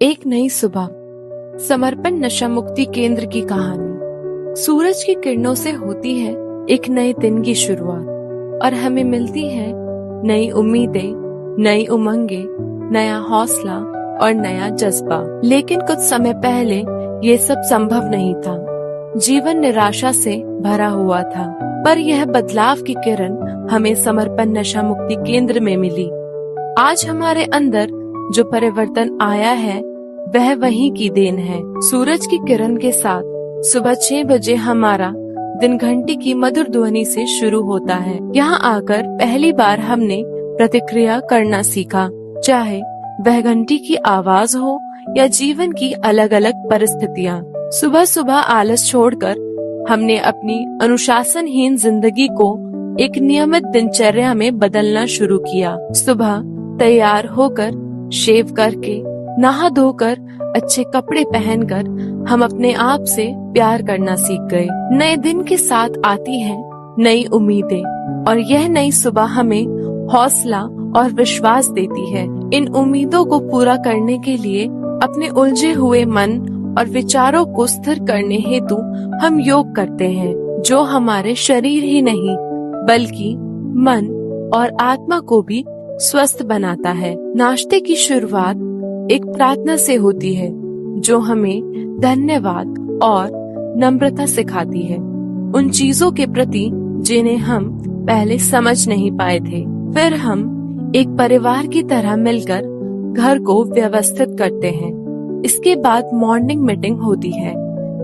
एक नई सुबह। समर्पण नशा मुक्ति केंद्र की कहानी। सूरज की किरणों से होती है एक नए दिन की शुरुआत और हमें मिलती है नई उम्मीदें, नई उमंगे, नया हौसला और नया जज्बा। लेकिन कुछ समय पहले ये सब संभव नहीं था। जीवन निराशा से भरा हुआ था, पर यह बदलाव की किरण हमें समर्पण नशा मुक्ति केंद्र में मिली। आज हमारे अंदर जो परिवर्तन आया है वह वहीं की देन है। सूरज की किरण के साथ सुबह 6 बजे हमारा दिन घंटी की मधुर ध्वनि से शुरू होता है। यहाँ आकर पहली बार हमने प्रतिक्रिया करना सीखा, चाहे वह घंटी की आवाज हो या जीवन की अलग अलग परिस्थितियाँ। सुबह सुबह आलस छोड़कर हमने अपनी अनुशासनहीन जिंदगी को एक नियमित दिनचर्या में बदलना शुरू किया। सुबह तैयार होकर, शेव करके, नहा धोकर, अच्छे कपड़े पहनकर हम अपने आप से प्यार करना सीख गए। नए दिन के साथ आती है नई उम्मीदें और यह नई सुबह हमें हौसला और विश्वास देती है। इन उम्मीदों को पूरा करने के लिए अपने उलझे हुए मन और विचारों को स्थिर करने हेतु हम योग करते हैं, जो हमारे शरीर ही नहीं बल्कि मन और आत्मा को भी स्वस्थ बनाता है। नाश्ते की शुरुआत एक प्रार्थना से होती है, जो हमें धन्यवाद और नम्रता सिखाती है उन चीजों के प्रति जिन्हें हम पहले समझ नहीं पाए थे। फिर हम एक परिवार की तरह मिलकर घर को व्यवस्थित करते हैं। इसके बाद मॉर्निंग मीटिंग होती है,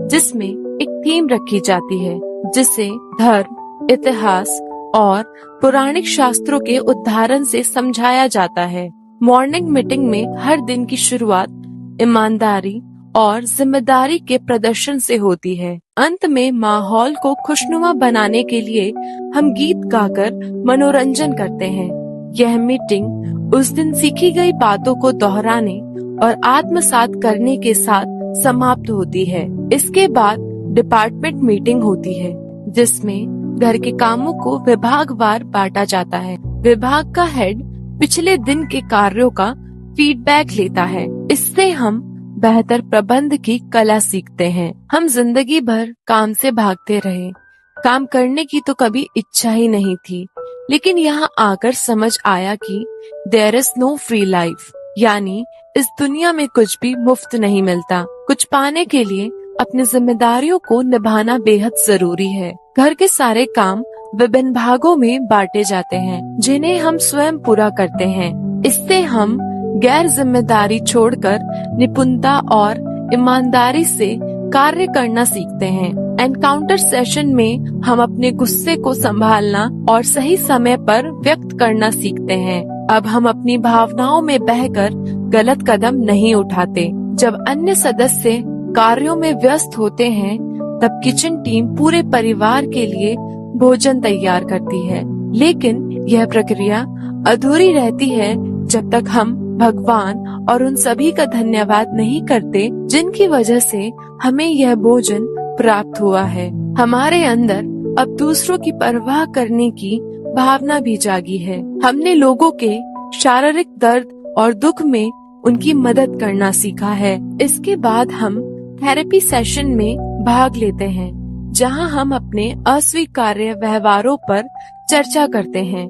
जिसमें एक थीम रखी जाती है, जिसे धर्म, इतिहास और पुराणिक शास्त्रों के उदाहरण से समझाया जाता है। मॉर्निंग मीटिंग में हर दिन की शुरुआत ईमानदारी और जिम्मेदारी के प्रदर्शन से होती है। अंत में माहौल को खुशनुमा बनाने के लिए हम गीत गाकर मनोरंजन करते हैं। यह मीटिंग उस दिन सीखी गई बातों को दोहराने और आत्मसात करने के साथ समाप्त होती है। इसके बाद डिपार्टमेंट मीटिंग होती है, जिसमें घर के कामों को विभागवार बांटा जाता है। विभाग का हेड पिछले दिन के कार्यों का फीडबैक लेता है। इससे हम बेहतर प्रबंध की कला सीखते हैं। हम जिंदगी भर काम से भागते रहे, काम करने की तो कभी इच्छा ही नहीं थी, लेकिन यहाँ आकर समझ आया कि there is no free life, यानी इस दुनिया में कुछ भी मुफ्त नहीं मिलता। कुछ पाने के लिए अपनी जिम्मेदारियों को निभाना बेहद जरूरी है। घर के सारे काम विभिन्न भागों में बांटे जाते हैं, जिन्हें हम स्वयं पूरा करते हैं। इससे हम गैर जिम्मेदारी छोड़कर निपुणता और ईमानदारी से कार्य करना सीखते हैं। एनकाउंटर सेशन में हम अपने गुस्से को संभालना और सही समय पर व्यक्त करना सीखते हैं। अब हम अपनी भावनाओं में बहकर गलत कदम नहीं उठाते। जब अन्य सदस्य कार्यों में व्यस्त होते हैं, तब किचन टीम पूरे परिवार के लिए भोजन तैयार करती है। लेकिन यह प्रक्रिया अधूरी रहती है जब तक हम भगवान और उन सभी का धन्यवाद नहीं करते, जिनकी वजह से हमें यह भोजन प्राप्त हुआ है। हमारे अंदर अब दूसरों की परवाह करने की भावना भी जागी है। हमने लोगों के शारीरिक दर्द और दुख में उनकी मदद करना सीखा है। इसके बाद हम थेरेपी सेशन में भाग लेते हैं, जहां हम अपने अस्वीकार्य व्यवहारों पर चर्चा करते हैं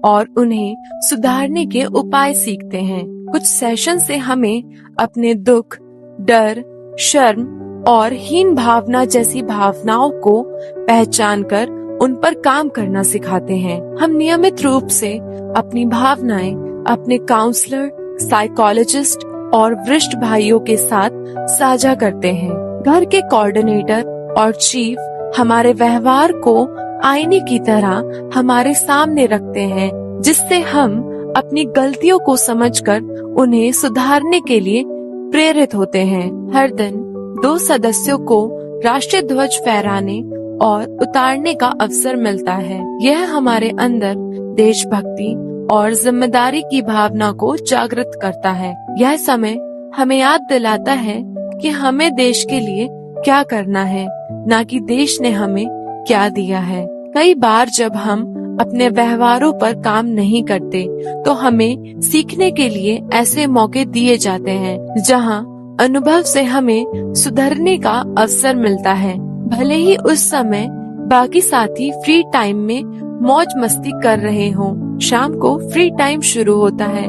और उन्हें सुधारने के उपाय सीखते हैं। कुछ सेशन से हमें अपने दुख, डर, शर्म और हीन भावना जैसी भावनाओं को पहचानकर उन पर काम करना सिखाते हैं। हम नियमित रूप से अपनी भावनाएं अपने काउंसलर, साइकोलॉजिस्ट और वरिष्ठ भाइयों के साथ साझा करते हैं। घर के कोऑर्डिनेटर और चीफ हमारे व्यवहार को आईने की तरह हमारे सामने रखते हैं, जिससे हम अपनी गलतियों को समझकर उन्हें सुधारने के लिए प्रेरित होते हैं। हर दिन 2 सदस्यों को राष्ट्रीय ध्वज फहराने और उतारने का अवसर मिलता है। यह हमारे अंदर देशभक्ति और जिम्मेदारी की भावना को जागृत करता है। यह समय हमें याद दिलाता है कि हमें देश के लिए क्या करना है, न कि देश ने हमें क्या दिया है। कई बार जब हम अपने व्यवहारों पर काम नहीं करते तो हमें सीखने के लिए ऐसे मौके दिए जाते हैं जहां अनुभव से हमें सुधरने का अवसर मिलता है। भले ही उस समय बाकी साथी फ्री टाइम में मौज मस्ती कर रहे हों, शाम को फ्री टाइम शुरू होता है।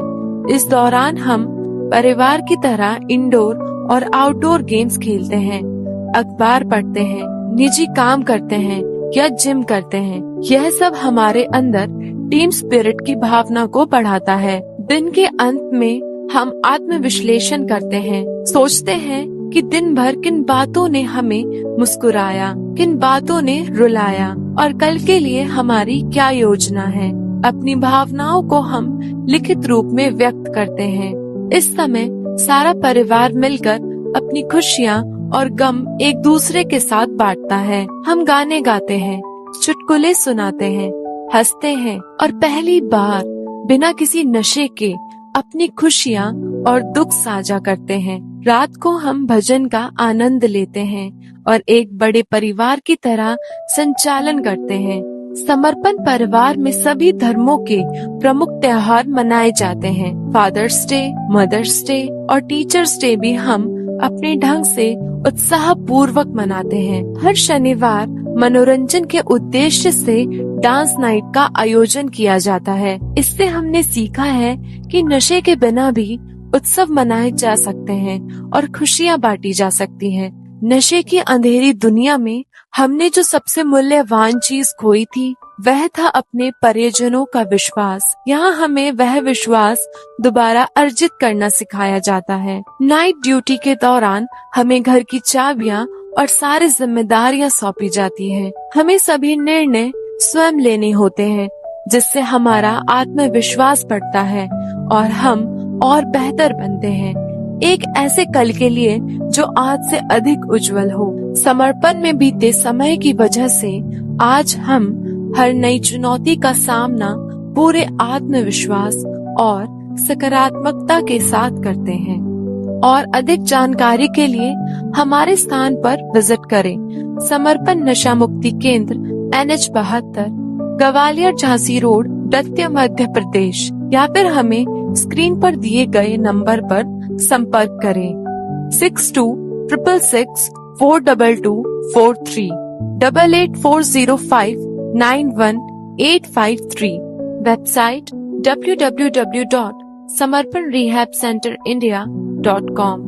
इस दौरान हम परिवार की तरह इंडोर और आउटडोर गेम्स खेलते हैं, अखबार पढ़ते हैं, निजी काम करते हैं या जिम करते हैं। यह सब हमारे अंदर टीम स्पिरिट की भावना को बढ़ाता है। दिन के अंत में हम आत्मविश्लेषण करते हैं, सोचते हैं कि दिन भर किन बातों ने हमें मुस्कुराया, किन बातों ने रुलाया और कल के लिए हमारी क्या योजना है। अपनी भावनाओं को हम लिखित रूप में व्यक्त करते हैं। इस समय सारा परिवार मिलकर अपनी खुशियाँ और गम एक दूसरे के साथ बांटता है। हम गाने गाते हैं, चुटकुले सुनाते हैं, हंसते हैं और पहली बार बिना किसी नशे के अपनी खुशियाँ और दुख साझा करते हैं। रात को हम भजन का आनंद लेते हैं और एक बड़े परिवार की तरह संचालन करते हैं। समर्पण परिवार में सभी धर्मों के प्रमुख त्योहार मनाए जाते हैं। फादर्स डे, मदर्स डे और टीचर्स डे भी हम अपने ढंग से उत्साह पूर्वक मनाते हैं। हर शनिवार मनोरंजन के उद्देश्य से डांस नाइट का आयोजन किया जाता है। इससे हमने सीखा है कि नशे के बिना भी उत्सव मनाए जा सकते हैं और खुशियाँ बांटी जा सकती हैं। नशे की अंधेरी दुनिया में हमने जो सबसे मूल्यवान चीज खोई थी वह था अपने परिजनों का विश्वास। यहाँ हमें वह विश्वास दोबारा अर्जित करना सिखाया जाता है। नाइट ड्यूटी के दौरान हमें घर की चाबियाँ और सारी जिम्मेदारियाँ सौंपी जाती है। हमें सभी निर्णय स्वयं लेने होते हैं, जिससे हमारा आत्मविश्वास बढ़ता है और हम और बेहतर बनते हैं, एक ऐसे कल के लिए जो आज से अधिक उज्जवल हो। समर्पण में बीते समय की वजह से आज हम हर नई चुनौती का सामना पूरे आत्मविश्वास और सकारात्मकता के साथ करते हैं। और अधिक जानकारी के लिए हमारे स्थान पर विजिट करें। समर्पण नशा मुक्ति केंद्र NH72, ग्वालियर झांसी रोड, दतिया, मध्य प्रदेश। या फिर हमें स्क्रीन पर दिए गए नंबर पर संपर्क करें 6266642243 8840591853। Website www.samarpanrehabcenterindia.com।